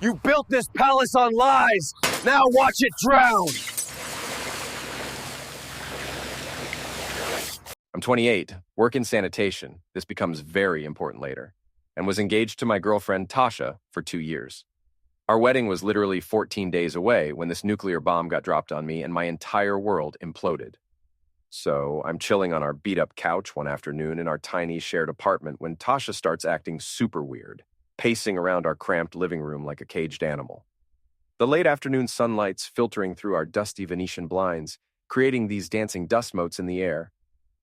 You built this palace on lies. Now watch it drown. I'm 28, work in sanitation. This becomes very important later. And was engaged to my girlfriend, Tasha, for 2 years. Our wedding was literally 14 days away when this nuclear bomb got dropped on me and my entire world imploded. So I'm chilling on our beat-up couch one afternoon in our tiny shared apartment when Tasha starts acting super weird, pacing around our cramped living room like a caged animal. The late afternoon sunlight's filtering through our dusty Venetian blinds, creating these dancing dust motes in the air.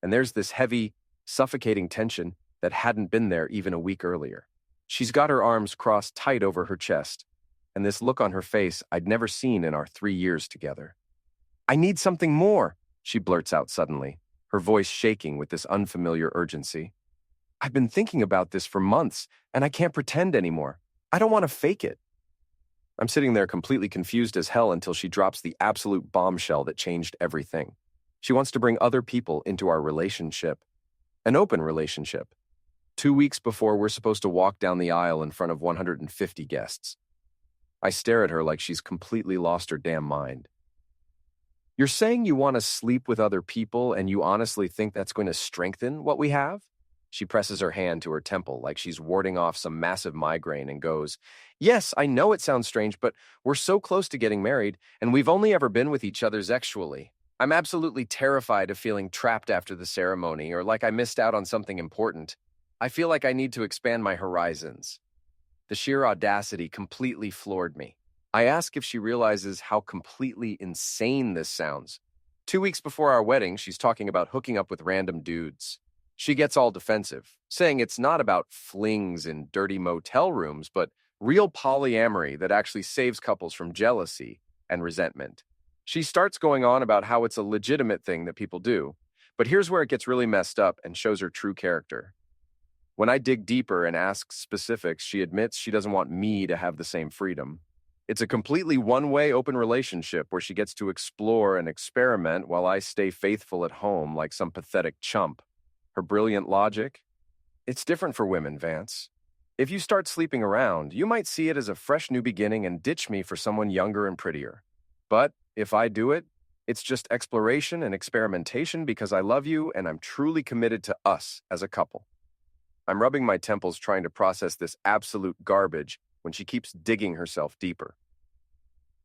And there's this heavy, suffocating tension that hadn't been there even a week earlier. She's got her arms crossed tight over her chest, and this look on her face I'd never seen in our 3 years together. "I need something more," she blurts out suddenly, her voice shaking with this unfamiliar urgency. "I've been thinking about this for months, and I can't pretend anymore. I don't want to fake it." I'm sitting there completely confused as hell until she drops the absolute bombshell that changed everything. She wants to bring other people into our relationship. An open relationship. 2 weeks before we're supposed to walk down the aisle in front of 150 guests. I stare at her like she's completely lost her damn mind. "You're saying you want to sleep with other people and you honestly think that's going to strengthen what we have?" She presses her hand to her temple like she's warding off some massive migraine and goes, "Yes, I know it sounds strange, but we're so close to getting married and we've only ever been with each other sexually. I'm absolutely terrified of feeling trapped after the ceremony or like I missed out on something important. I feel like I need to expand my horizons." The sheer audacity completely floored me. I ask if she realizes how completely insane this sounds. 2 weeks before our wedding, she's talking about hooking up with random dudes. She gets all defensive, saying it's not about flings in dirty motel rooms, but real polyamory that actually saves couples from jealousy and resentment. She starts going on about how it's a legitimate thing that people do, but here's where it gets really messed up and shows her true character. When I dig deeper and ask specifics, she admits she doesn't want me to have the same freedom. It's a completely one-way open relationship where she gets to explore and experiment while I stay faithful at home like some pathetic chump. Her brilliant logic? It's different for women, Vance. If you start sleeping around, you might see it as a fresh new beginning and ditch me for someone younger and prettier. But if I do it, it's just exploration and experimentation because I love you and I'm truly committed to us as a couple. I'm rubbing my temples trying to process this absolute garbage when she keeps digging herself deeper.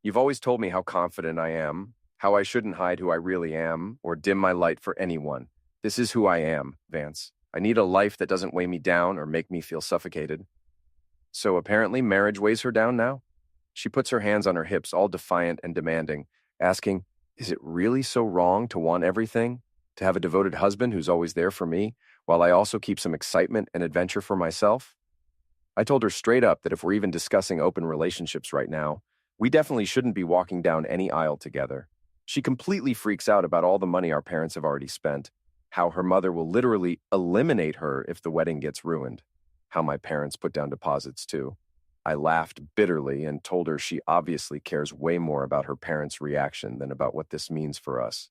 "You've always told me how confident I am, how I shouldn't hide who I really am or dim my light for anyone. This is who I am, Vance. I need a life that doesn't weigh me down or make me feel suffocated." So apparently marriage weighs her down now? She puts her hands on her hips, all defiant and demanding, asking, "Is it really so wrong to want everything? To have a devoted husband who's always there for me, while I also keep some excitement and adventure for myself?" I told her straight up that if we're even discussing open relationships right now, we definitely shouldn't be walking down any aisle together. She completely freaks out about all the money our parents have already spent, how her mother will literally eliminate her if the wedding gets ruined, how my parents put down deposits too. I laughed bitterly and told her she obviously cares way more about her parents' reaction than about what this means for us.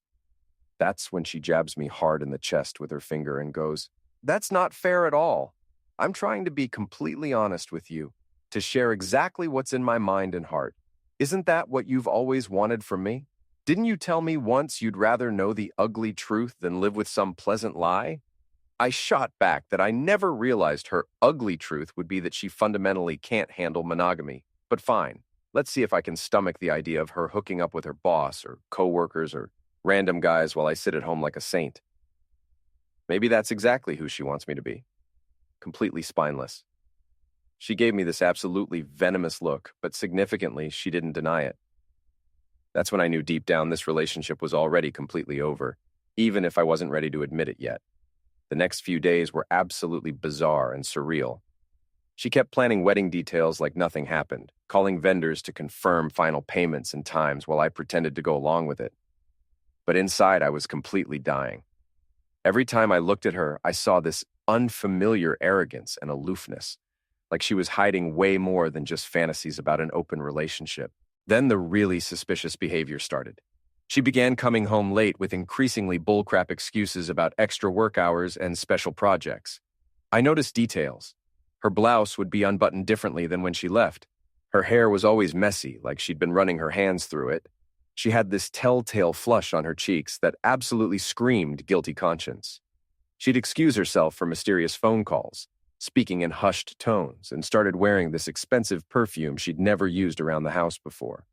That's when she jabs me hard in the chest with her finger and goes, "That's not fair at all. I'm trying to be completely honest with you, to share exactly what's in my mind and heart. Isn't that what you've always wanted from me? Didn't you tell me once you'd rather know the ugly truth than live with some pleasant lie?" I shot back that I never realized her ugly truth would be that she fundamentally can't handle monogamy. But fine, let's see if I can stomach the idea of her hooking up with her boss or coworkers or random guys while I sit at home like a saint. Maybe that's exactly who she wants me to be. Completely spineless. She gave me this absolutely venomous look, but significantly, she didn't deny it. That's when I knew deep down this relationship was already completely over, even if I wasn't ready to admit it yet. The next few days were absolutely bizarre and surreal. She kept planning wedding details like nothing happened, calling vendors to confirm final payments and times while I pretended to go along with it. But inside, I was completely dying. Every time I looked at her, I saw this unfamiliar arrogance and aloofness, like she was hiding way more than just fantasies about an open relationship. Then the really suspicious behavior started. She began coming home late with increasingly bullcrap excuses about extra work hours and special projects. I noticed details. Her blouse would be unbuttoned differently than when she left. Her hair was always messy, like she'd been running her hands through it. She had this telltale flush on her cheeks that absolutely screamed guilty conscience. She'd excuse herself for mysterious phone calls, speaking in hushed tones, and started wearing this expensive perfume she'd never used around the house before.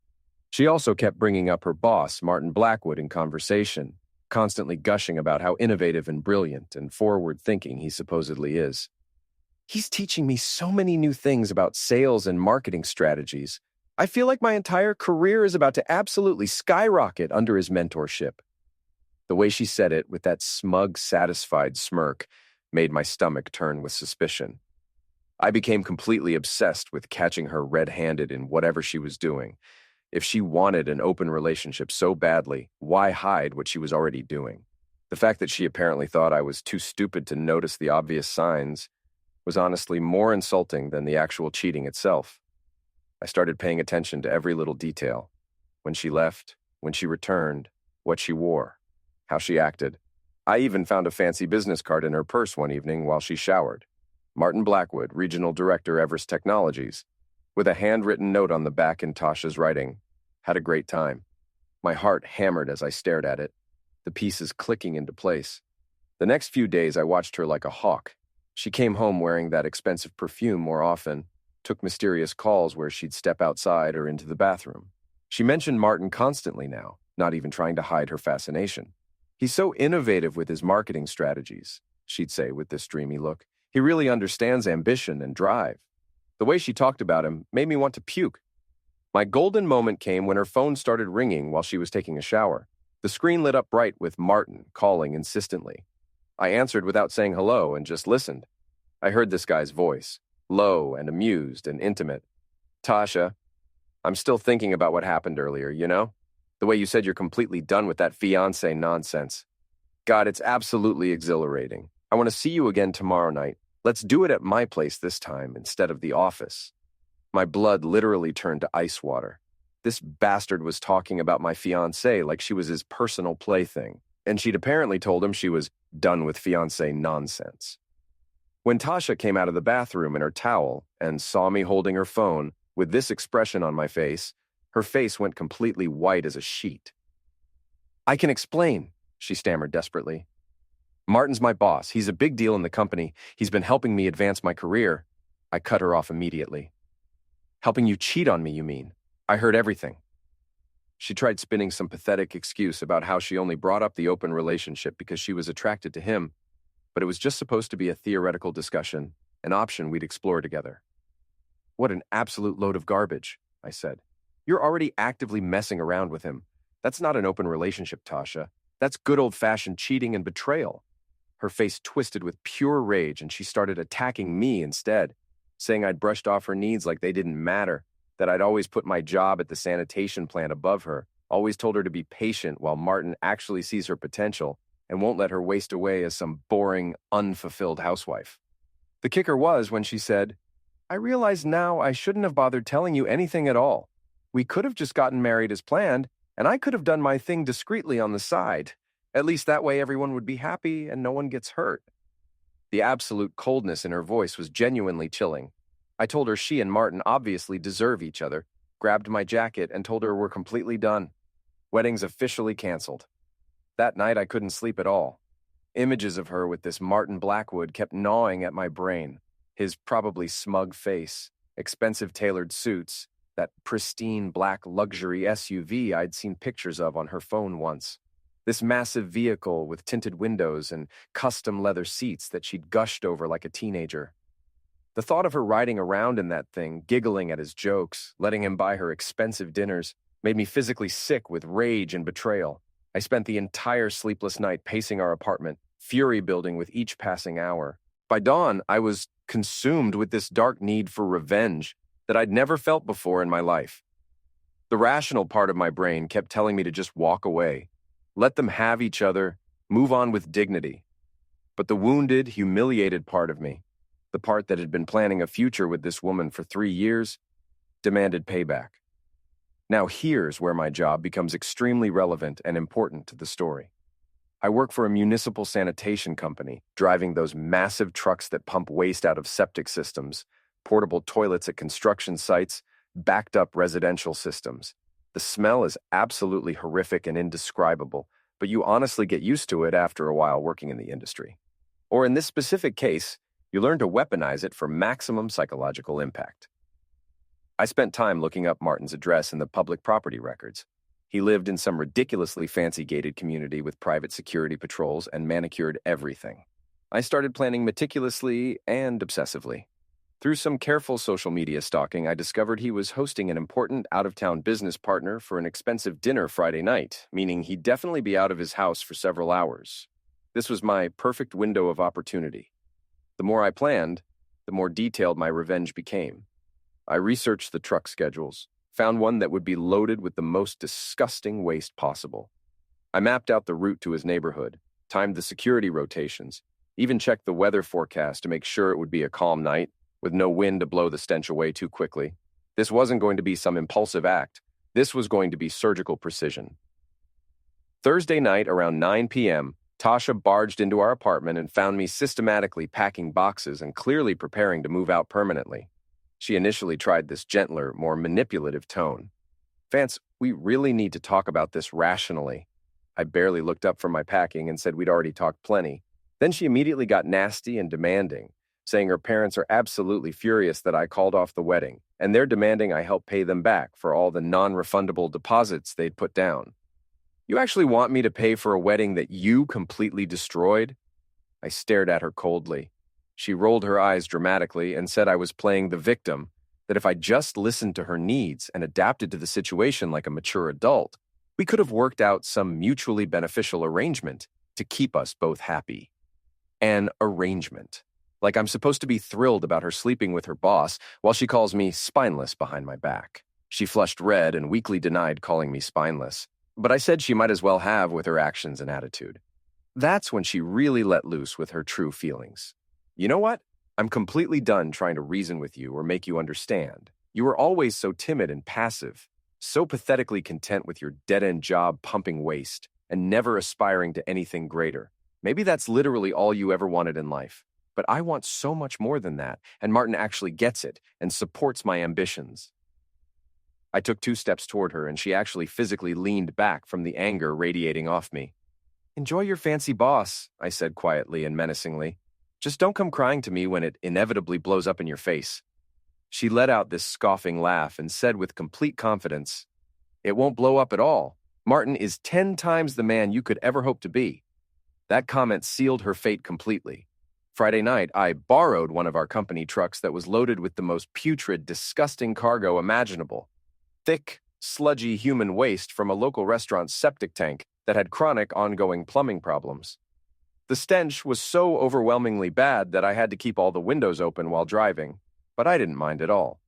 She also kept bringing up her boss, Martin Blackwood, in conversation, constantly gushing about how innovative and brilliant and forward-thinking he supposedly is. He's teaching me so many new things about sales and marketing strategies. I feel like my entire career is about to absolutely skyrocket under his mentorship. The way she said it, with that smug, satisfied smirk, made my stomach turn with suspicion. I became completely obsessed with catching her red-handed in whatever she was doing. If she wanted an open relationship so badly, why hide what she was already doing? The fact that she apparently thought I was too stupid to notice the obvious signs was honestly more insulting than the actual cheating itself. I started paying attention to every little detail. When she left, when she returned, what she wore, how she acted. I even found a fancy business card in her purse one evening while she showered. Martin Blackwood, Regional Director, Everest Technologies, with a handwritten note on the back in Tasha's writing. Had a great time. My heart hammered as I stared at it, the pieces clicking into place. The next few days I watched her like a hawk. She came home wearing that expensive perfume more often, took mysterious calls where she'd step outside or into the bathroom. She mentioned Martin constantly now, not even trying to hide her fascination. He's so innovative with his marketing strategies, she'd say with this dreamy look. He really understands ambition and drive. The way she talked about him made me want to puke. My golden moment came when her phone started ringing while she was taking a shower. The screen lit up bright with Martin calling insistently. I answered without saying hello and just listened. I heard this guy's voice, low and amused and intimate. Tasha, I'm still thinking about what happened earlier, you know? The way you said you're completely done with that fiancé nonsense. God, it's absolutely exhilarating. I want to see you again tomorrow night. Let's do it at my place this time instead of the office. My blood literally turned to ice water. This bastard was talking about my fiancé like she was his personal plaything, and she'd apparently told him she was done with fiancé nonsense. When Tasha came out of the bathroom in her towel and saw me holding her phone with this expression on my face, her face went completely white as a sheet. I can explain, she stammered desperately. Martin's my boss. He's a big deal in the company. He's been helping me advance my career. I cut her off immediately. Helping you cheat on me, you mean? I heard everything. She tried spinning some pathetic excuse about how she only brought up the open relationship because she was attracted to him, but it was just supposed to be a theoretical discussion, an option we'd explore together. What an absolute load of garbage, I said. You're already actively messing around with him. That's not an open relationship, Tasha. That's good old-fashioned cheating and betrayal. Her face twisted with pure rage, and she started attacking me instead, saying I'd brushed off her needs like they didn't matter, that I'd always put my job at the sanitation plant above her, always told her to be patient while Martin actually sees her potential and won't let her waste away as some boring, unfulfilled housewife. The kicker was when she said, I realize now I shouldn't have bothered telling you anything at all. We could have just gotten married as planned, and I could have done my thing discreetly on the side. At least that way everyone would be happy and no one gets hurt. The absolute coldness in her voice was genuinely chilling. I told her she and Martin obviously deserve each other, grabbed my jacket, and told her we're completely done. Wedding's officially canceled. That night I couldn't sleep at all. Images of her with this Martin Blackwood kept gnawing at my brain. His probably smug face, expensive tailored suits, that pristine black luxury SUV I'd seen pictures of on her phone once. This massive vehicle with tinted windows and custom leather seats that she'd gushed over like a teenager. The thought of her riding around in that thing, giggling at his jokes, letting him buy her expensive dinners, made me physically sick with rage and betrayal. I spent the entire sleepless night pacing our apartment, fury building with each passing hour. By dawn, I was consumed with this dark need for revenge that I'd never felt before in my life. The rational part of my brain kept telling me to just walk away, let them have each other, move on with dignity. But the wounded, humiliated part of me, the part that had been planning a future with this woman for 3 years, demanded payback. Now here's where my job becomes extremely relevant and important to the story. I work for a municipal sanitation company, driving those massive trucks that pump waste out of septic systems, portable toilets at construction sites, backed up residential systems. The smell is absolutely horrific and indescribable, but you honestly get used to it after a while working in the industry. Or in this specific case, you learn to weaponize it for maximum psychological impact. I spent time looking up Martin's address in the public property records. He lived in some ridiculously fancy gated community with private security patrols and manicured everything. I started planning meticulously and obsessively. Through some careful social media stalking, I discovered he was hosting an important out-of-town business partner for an expensive dinner Friday night, meaning he'd definitely be out of his house for several hours. This was my perfect window of opportunity. The more I planned, the more detailed my revenge became. I researched the truck schedules, found one that would be loaded with the most disgusting waste possible. I mapped out the route to his neighborhood, timed the security rotations, even checked the weather forecast to make sure it would be a calm night, with no wind to blow the stench away too quickly. This wasn't going to be some impulsive act. This was going to be surgical precision. Thursday night around 9 p.m., Tasha barged into our apartment and found me systematically packing boxes and clearly preparing to move out permanently. She initially tried this gentler, more manipulative tone. "Vance, we really need to talk about this rationally." I barely looked up from my packing and said we'd already talked plenty. Then she immediately got nasty and demanding, saying her parents are absolutely furious that I called off the wedding, and they're demanding I help pay them back for all the non-refundable deposits they'd put down. "You actually want me to pay for a wedding that you completely destroyed?" I stared at her coldly. She rolled her eyes dramatically and said I was playing the victim, that if I just listened to her needs and adapted to the situation like a mature adult, we could have worked out some mutually beneficial arrangement to keep us both happy. An arrangement. Like I'm supposed to be thrilled about her sleeping with her boss while she calls me spineless behind my back. She flushed red and weakly denied calling me spineless, but I said she might as well have with her actions and attitude. That's when she really let loose with her true feelings. "You know what? I'm completely done trying to reason with you or make you understand. You were always so timid and passive, so pathetically content with your dead-end job pumping waste, and never aspiring to anything greater. Maybe that's literally all you ever wanted in life. But I want so much more than that, and Martin actually gets it and supports my ambitions." I took 2 steps toward her, and she actually physically leaned back from the anger radiating off me. "Enjoy your fancy boss," I said quietly and menacingly. "Just don't come crying to me when it inevitably blows up in your face." She let out this scoffing laugh and said with complete confidence, "It won't blow up at all. Martin is 10 times the man you could ever hope to be." That comment sealed her fate completely. Friday night, I borrowed one of our company trucks that was loaded with the most putrid, disgusting cargo imaginable. Thick, sludgy human waste from a local restaurant's septic tank that had chronic, ongoing plumbing problems. The stench was so overwhelmingly bad that I had to keep all the windows open while driving, but I didn't mind at all.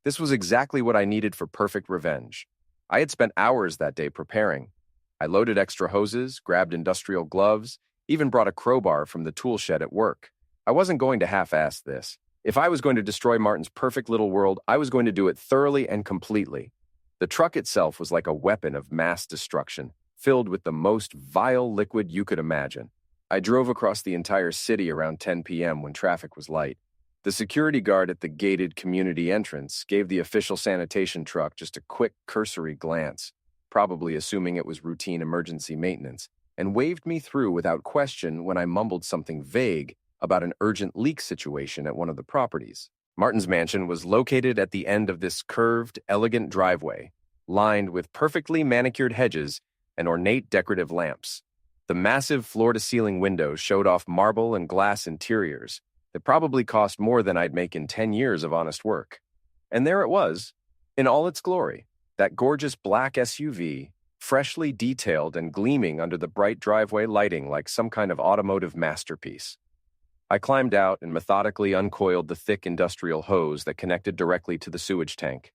This was exactly what I needed for perfect revenge. I had spent hours that day preparing. I loaded extra hoses, grabbed industrial gloves, even brought a crowbar from the tool shed at work. I wasn't going to half-ass this. If I was going to destroy Martin's perfect little world, I was going to do it thoroughly and completely. The truck itself was like a weapon of mass destruction, filled with the most vile liquid you could imagine. I drove across the entire city around 10 p.m. when traffic was light. The security guard at the gated community entrance gave the official sanitation truck just a quick, cursory glance, probably assuming it was routine emergency maintenance, and waved me through without question when I mumbled something vague about an urgent leak situation at one of the properties. Martin's mansion was located at the end of this curved, elegant driveway, lined with perfectly manicured hedges and ornate decorative lamps. The massive floor-to-ceiling windows showed off marble and glass interiors that probably cost more than I'd make in 10 years of honest work. And there it was, in all its glory, that gorgeous black SUV, freshly detailed and gleaming under the bright driveway lighting like some kind of automotive masterpiece. I climbed out and methodically uncoiled the thick industrial hose that connected directly to the sewage tank.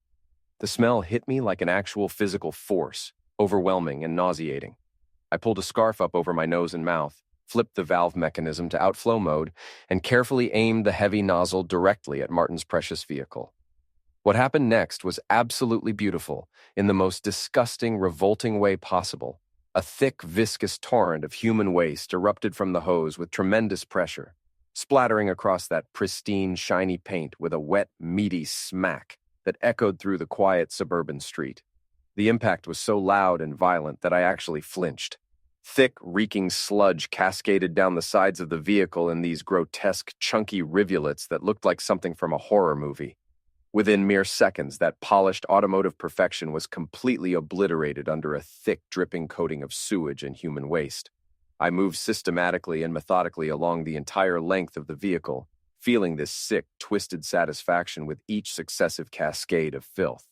The smell hit me like an actual physical force, overwhelming and nauseating. I pulled a scarf up over my nose and mouth, flipped the valve mechanism to outflow mode, and carefully aimed the heavy nozzle directly at Martin's precious vehicle. What happened next was absolutely beautiful, in the most disgusting, revolting way possible. A thick, viscous torrent of human waste erupted from the hose with tremendous pressure, splattering across that pristine, shiny paint with a wet, meaty smack that echoed through the quiet suburban street. The impact was so loud and violent that I actually flinched. Thick, reeking sludge cascaded down the sides of the vehicle in these grotesque, chunky rivulets that looked like something from a horror movie. Within mere seconds, that polished automotive perfection was completely obliterated under a thick, dripping coating of sewage and human waste. I moved systematically and methodically along the entire length of the vehicle, feeling this sick, twisted satisfaction with each successive cascade of filth.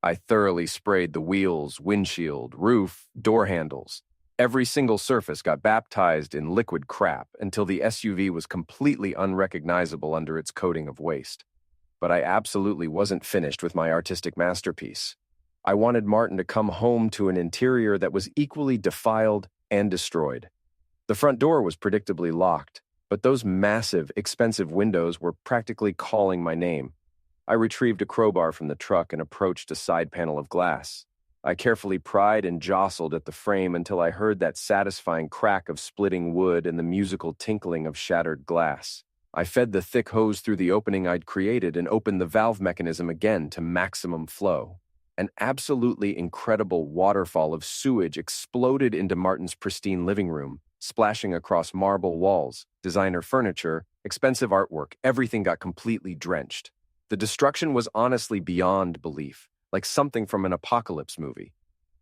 I thoroughly sprayed the wheels, windshield, roof, door handles. Every single surface got baptized in liquid crap until the SUV was completely unrecognizable under its coating of waste. But I absolutely wasn't finished with my artistic masterpiece. I wanted Martin to come home to an interior that was equally defiled and destroyed. The front door was predictably locked, but those massive, expensive windows were practically calling my name. I retrieved a crowbar from the truck and approached a side panel of glass. I carefully pried and jostled at the frame until I heard that satisfying crack of splitting wood and the musical tinkling of shattered glass. I fed the thick hose through the opening I'd created and opened the valve mechanism again to maximum flow. An absolutely incredible waterfall of sewage exploded into Martin's pristine living room, splashing across marble walls, designer furniture, expensive artwork. Everything got completely drenched. The destruction was honestly beyond belief, like something from an apocalypse movie.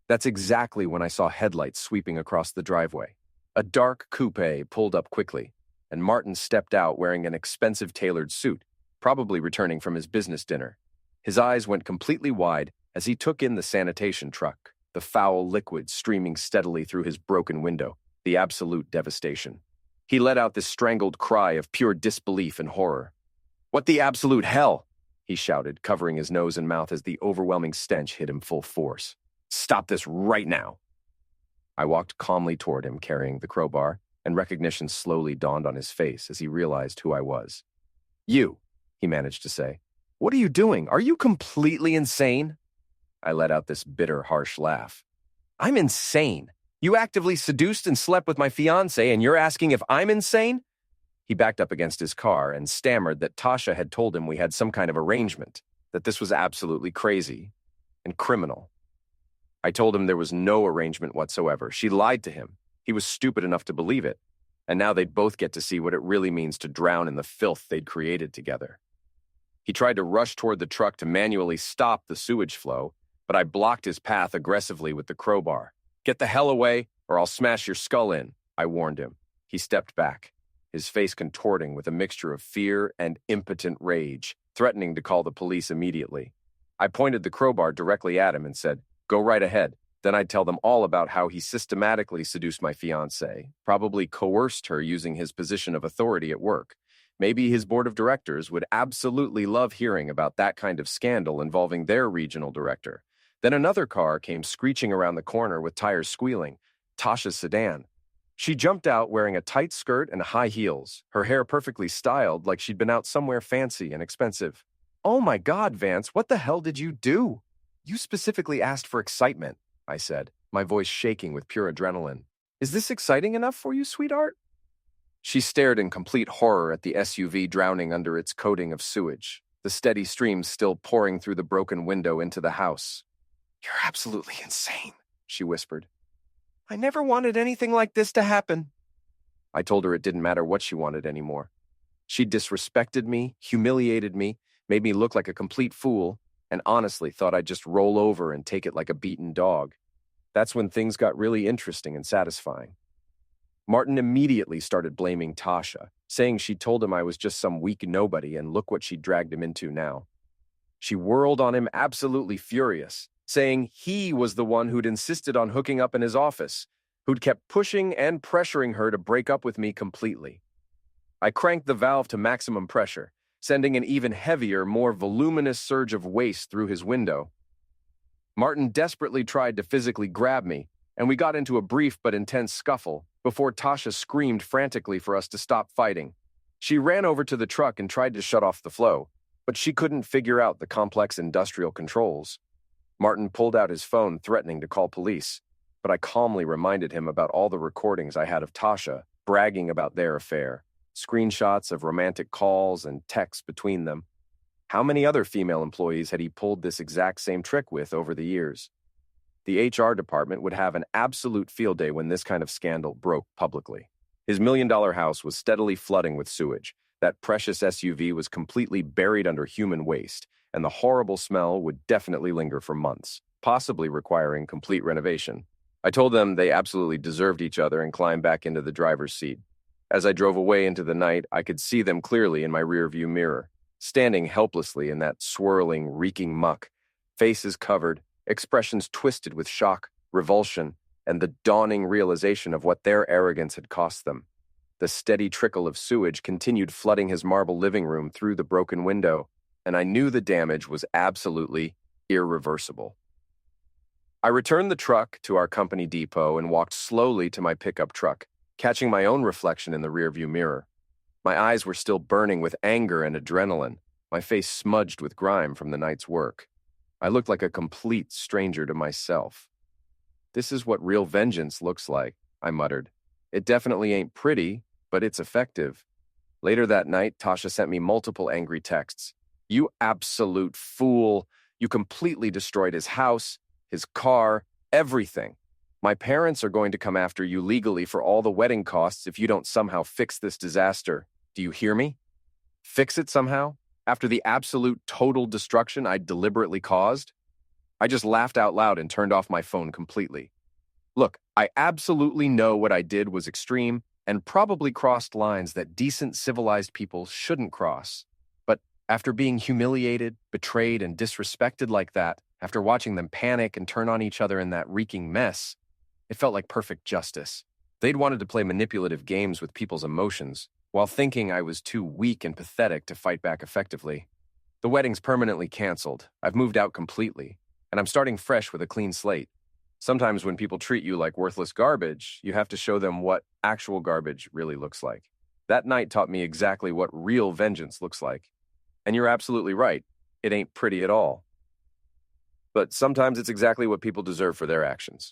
That's exactly when I saw headlights sweeping across the driveway. A dark coupe pulled up quickly, and Martin stepped out wearing an expensive tailored suit, probably returning from his business dinner. His eyes went completely wide as he took in the sanitation truck, the foul liquid streaming steadily through his broken window, the absolute devastation. He let out this strangled cry of pure disbelief and horror. "What the absolute hell?" he shouted, covering his nose and mouth as the overwhelming stench hit him full force. "Stop this right now." I walked calmly toward him, carrying the crowbar, and recognition slowly dawned on his face as he realized who I was. "You," he managed to say. "What are you doing? Are you completely insane?" I let out this bitter, harsh laugh. "I'm insane. You actively seduced and slept with my fiancé, and you're asking if I'm insane?" He backed up against his car and stammered that Tasha had told him we had some kind of arrangement, that this was absolutely crazy and criminal. I told him there was no arrangement whatsoever. She lied to him. He was stupid enough to believe it, and now they'd both get to see what it really means to drown in the filth they'd created together. He tried to rush toward the truck to manually stop the sewage flow, but I blocked his path aggressively with the crowbar. "Get the hell away, or I'll smash your skull in," I warned him. He stepped back, his face contorting with a mixture of fear and impotent rage, threatening to call the police immediately. I pointed the crowbar directly at him and said, "Go right ahead." Then I'd tell them all about how he systematically seduced my fiancée, probably coerced her using his position of authority at work. Maybe his board of directors would absolutely love hearing about that kind of scandal involving their regional director. Then another car came screeching around the corner with tires squealing, Tasha's sedan. She jumped out wearing a tight skirt and high heels, her hair perfectly styled like she'd been out somewhere fancy and expensive. "Oh my God, Vance, what the hell did you do?" "You specifically asked for excitement," I said, my voice shaking with pure adrenaline. "Is this exciting enough for you, sweetheart?" She stared in complete horror at the SUV drowning under its coating of sewage, the steady stream still pouring through the broken window into the house. "You're absolutely insane," she whispered. "I never wanted anything like this to happen." I told her it didn't matter what she wanted anymore. She disrespected me, humiliated me, made me look like a complete fool, and honestly thought I'd just roll over and take it like a beaten dog. That's when things got really interesting and satisfying. Martin immediately started blaming Tasha, saying she told him I was just some weak nobody and look what she'd dragged him into now. She whirled on him absolutely furious, saying he was the one who'd insisted on hooking up in his office, who'd kept pushing and pressuring her to break up with me completely. I cranked the valve to maximum pressure, sending an even heavier, more voluminous surge of waste through his window. Martin desperately tried to physically grab me, and we got into a brief but intense scuffle before Tasha screamed frantically for us to stop fighting. She ran over to the truck and tried to shut off the flow, but she couldn't figure out the complex industrial controls. Martin pulled out his phone, threatening to call police, but I calmly reminded him about all the recordings I had of Tasha bragging about their affair, screenshots of romantic calls and texts between them. How many other female employees had he pulled this exact same trick with over the years? The HR department would have an absolute field day when this kind of scandal broke publicly. His million-dollar house was steadily flooding with sewage. That precious SUV was completely buried under human waste, and the horrible smell would definitely linger for months, possibly requiring complete renovation. I told them they absolutely deserved each other and climbed back into the driver's seat. As I drove away into the night, I could see them clearly in my rearview mirror, standing helplessly in that swirling, reeking muck, faces covered, expressions twisted with shock, revulsion, and the dawning realization of what their arrogance had cost them. The steady trickle of sewage continued flooding his marble living room through the broken window, and I knew the damage was absolutely irreversible. I returned the truck to our company depot and walked slowly to my pickup truck, catching my own reflection in the rearview mirror. My eyes were still burning with anger and adrenaline, my face smudged with grime from the night's work. I looked like a complete stranger to myself. "This is what real vengeance looks like," I muttered. "It definitely ain't pretty, but it's effective." Later that night, Tasha sent me multiple angry texts. "You absolute fool. You completely destroyed his house, his car, everything. My parents are going to come after you legally for all the wedding costs if you don't somehow fix this disaster. Do you hear me? Fix it somehow? After the absolute total destruction I deliberately caused?" I just laughed out loud and turned off my phone completely. Look, I absolutely know what I did was extreme and probably crossed lines that decent, civilized people shouldn't cross. But after being humiliated, betrayed, and disrespected like that, after watching them panic and turn on each other in that reeking mess, it felt like perfect justice. They'd wanted to play manipulative games with people's emotions, while thinking I was too weak and pathetic to fight back effectively. The wedding's permanently canceled. I've moved out completely, and I'm starting fresh with a clean slate. Sometimes when people treat you like worthless garbage, you have to show them what actual garbage really looks like. That night taught me exactly what real vengeance looks like. And you're absolutely right. It ain't pretty at all. But sometimes it's exactly what people deserve for their actions.